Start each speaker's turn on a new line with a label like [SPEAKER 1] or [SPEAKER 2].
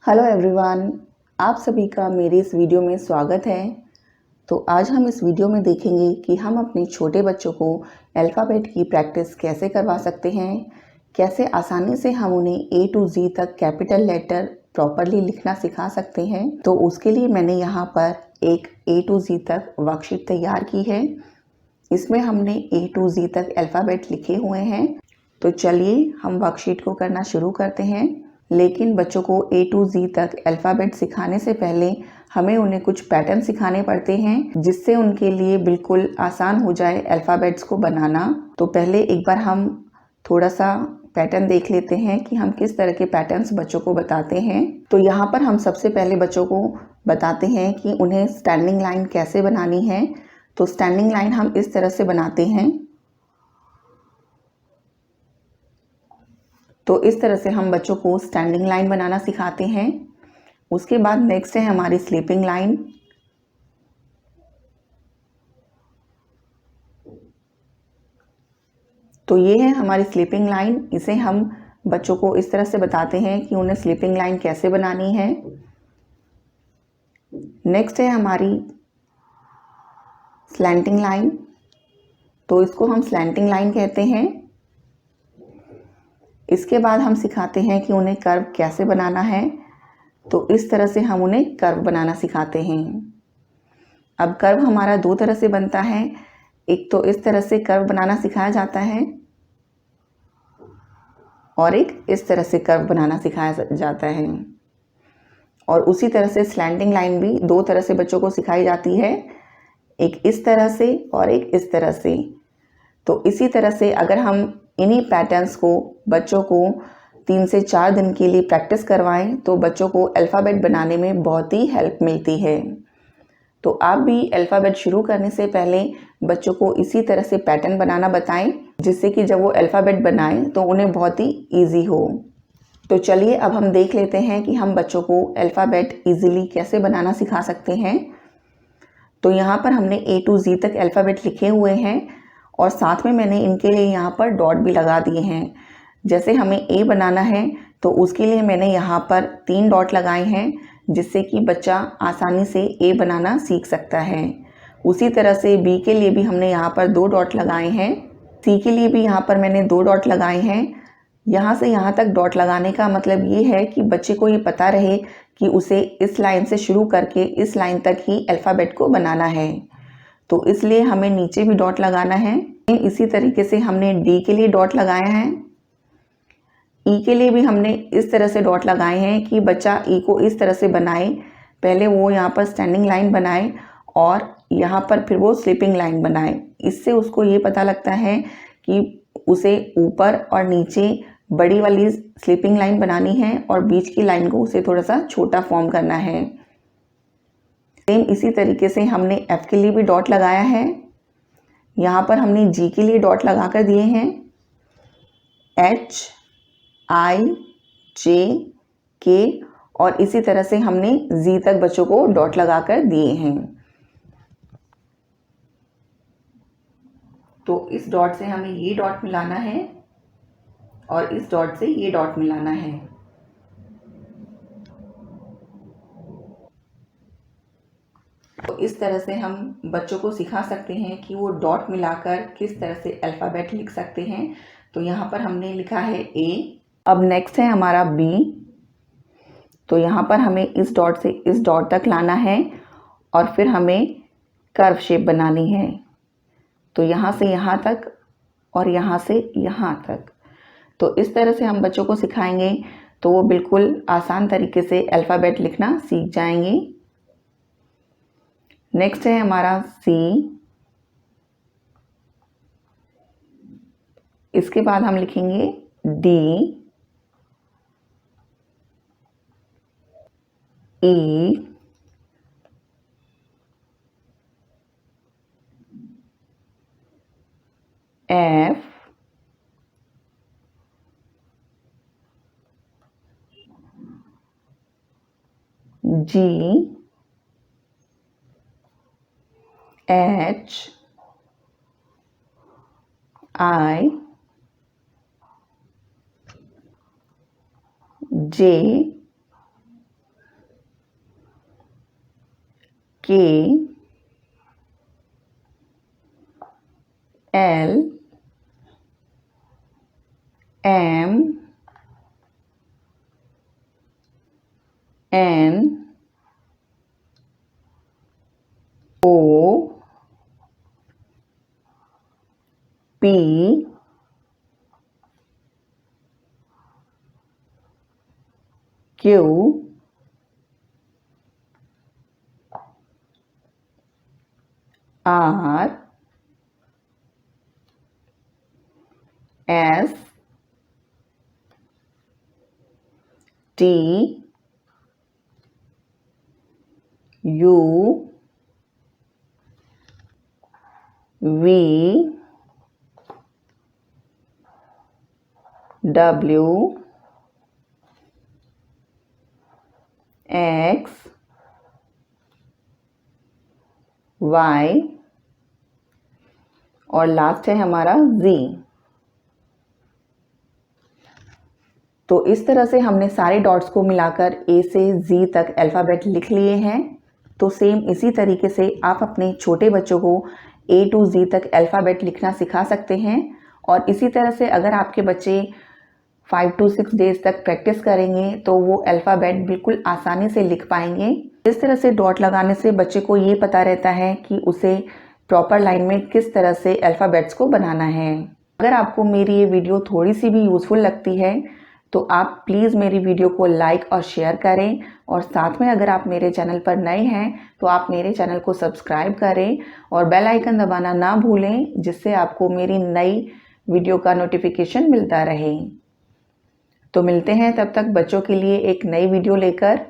[SPEAKER 1] Hello everyone, आप सभी का मेरे इस वीडियो में स्वागत है। तो आज हम इस वीडियो में देखेंगे कि हम अपने छोटे बच्चों को अल्फ़ाबेट की प्रैक्टिस कैसे करवा सकते हैं, कैसे आसानी से हम उन्हें ए टू जी तक कैपिटल लेटर प्रॉपरली लिखना सिखा सकते हैं। तो उसके लिए मैंने यहाँ पर एक ए टू जी तक वर्कशीट तैयार की है। इसमें हमने ए टू जी तक अल्फ़ाबेट लिखे हुए हैं। तो चलिए हम वर्कशीट को करना शुरू करते हैं। लेकिन बच्चों को ए टू जी तक अल्फ़ाबेट सिखाने से पहले हमें उन्हें कुछ पैटर्न सिखाने पड़ते हैं, जिससे उनके लिए बिल्कुल आसान हो जाए अल्फ़ाबेट्स को बनाना। तो पहले एक बार हम थोड़ा सा पैटर्न देख लेते हैं कि हम किस तरह के पैटर्न्स बच्चों को बताते हैं। तो यहाँ पर हम सबसे पहले बच्चों को बताते हैं कि उन्हें स्टैंडिंग लाइन कैसे बनानी है। तो स्टैंडिंग लाइन हम इस तरह से बनाते हैं। तो इस तरह से हम बच्चों को स्टैंडिंग लाइन बनाना सिखाते हैं। उसके बाद नेक्स्ट है हमारी स्लीपिंग लाइन। तो ये है हमारी स्लीपिंग लाइन। इसे हम बच्चों को इस तरह से बताते हैं कि उन्हें स्लीपिंग लाइन कैसे बनानी है। नेक्स्ट है हमारी स्लैंटिंग लाइन। तो इसको हम स्लैंटिंग लाइन कहते हैं। इसके बाद हम सिखाते हैं कि उन्हें कर्व कैसे बनाना है। तो इस तरह से हम उन्हें कर्व बनाना सिखाते हैं। अब कर्व हमारा दो तरह से बनता है। एक तो इस तरह से कर्व बनाना सिखाया जाता है और एक इस तरह से कर्व बनाना सिखाया जाता है। और उसी तरह से स्लैंटिंग लाइन भी दो तरह से बच्चों को सिखाई जाती है, एक इस तरह से और एक इस तरह से। तो इसी तरह से अगर हम इन्हीं पैटर्न्स को बच्चों को 3 से 4 दिन के लिए प्रैक्टिस करवाएं तो बच्चों को अल्फ़ाबेट बनाने में बहुत ही हेल्प मिलती है। तो आप भी अल्फ़ाबेट शुरू करने से पहले बच्चों को इसी तरह से पैटर्न बनाना बताएं, जिससे कि जब वो अल्फ़ाबेट बनाएं तो उन्हें बहुत ही ईजी हो। तो चलिए अब हम देख लेते हैं कि हम बच्चों को अल्फ़ाबेट ईजिली कैसे बनाना सिखा सकते हैं। तो यहाँ पर हमने ए टू जी तक अल्फ़ाबेट लिखे हुए हैं और साथ में मैंने इनके लिए यहाँ पर डॉट भी लगा दिए हैं। जैसे हमें ए बनाना है तो उसके लिए मैंने यहाँ पर 3 डॉट लगाए हैं, जिससे कि बच्चा आसानी से ए बनाना सीख सकता है। उसी तरह से बी के लिए भी हमने यहाँ पर 2 डॉट लगाए हैं। सी के लिए भी यहाँ पर मैंने 2 डॉट लगाए हैं। यहाँ से यहाँ तक डॉट लगाने का मतलब ये है कि बच्चे को ये पता रहे कि उसे इस लाइन से शुरू करके इस लाइन तक ही अल्फ़ाबेट को बनाना है। तो इसलिए हमें नीचे भी डॉट लगाना है। इसी तरीके से हमने डी के लिए डॉट लगाया है। ई के लिए भी हमने इस तरह से डॉट लगाए हैं कि बच्चा ई को इस तरह से बनाए। पहले वो यहाँ पर स्टैंडिंग लाइन बनाए और यहाँ पर फिर वो स्लीपिंग लाइन बनाए। इससे उसको ये पता लगता है कि उसे ऊपर और नीचे बड़ी वाली स्लीपिंग लाइन बनानी है और बीच की लाइन को उसे थोड़ा सा छोटा फॉर्म करना है। सेम इसी तरीके से हमने एफ के लिए भी डॉट लगाया है। यहाँ पर हमने जी के लिए डॉट लगा कर दिए हैं। एच, आई, जे, के और इसी तरह से हमने जी तक बच्चों को डॉट लगा कर दिए हैं। तो इस डॉट से हमें ये डॉट मिलाना है और इस डॉट से ये डॉट मिलाना है। तो इस तरह से हम बच्चों को सिखा सकते हैं कि वो डॉट मिलाकर किस तरह से अल्फ़ाबेट लिख सकते हैं। तो यहाँ पर हमने लिखा है ए। अब नेक्स्ट है हमारा बी। तो यहाँ पर हमें इस डॉट से इस डॉट तक लाना है और फिर हमें कर्व शेप बनानी है। तो यहाँ से यहाँ तक और यहाँ से यहाँ तक। तो इस तरह से हम बच्चों को सिखाएंगे तो वो बिल्कुल आसान तरीके से अल्फ़ाबेट लिखना सीख जाएंगे। नेक्स्ट है हमारा सी। इसके बाद हम लिखेंगे डी, ई, एफ, जी, एच, आई, जे, K L M N O P Q R S T U V W X Y और लास्ट है हमारा Z। तो इस तरह से हमने सारे डॉट्स को मिलाकर A से Z तक अल्फ़ाबेट लिख लिए हैं। तो सेम इसी तरीके से आप अपने छोटे बच्चों को A to Z तक अल्फ़ाबेट लिखना सिखा सकते हैं। और इसी तरह से अगर आपके बच्चे 5 to 6 डेज तक प्रैक्टिस करेंगे तो वो अल्फ़ाबेट बिल्कुल आसानी से लिख पाएंगे। इस तरह से डॉट लगाने से बच्चे को ये पता रहता है कि उसे प्रॉपर लाइन में किस तरह से अल्फ़ाबेट्स को बनाना है। अगर आपको मेरी ये वीडियो थोड़ी सी भी यूज़फुल लगती है तो आप प्लीज़ मेरी वीडियो को लाइक और शेयर करें, और साथ में अगर आप मेरे चैनल पर नए हैं तो आप मेरे चैनल को सब्सक्राइब करें और बेल आइकन दबाना ना भूलें, जिससे आपको मेरी नई वीडियो का नोटिफिकेशन मिलता रहे। तो मिलते हैं तब तक बच्चों के लिए एक नई वीडियो लेकर।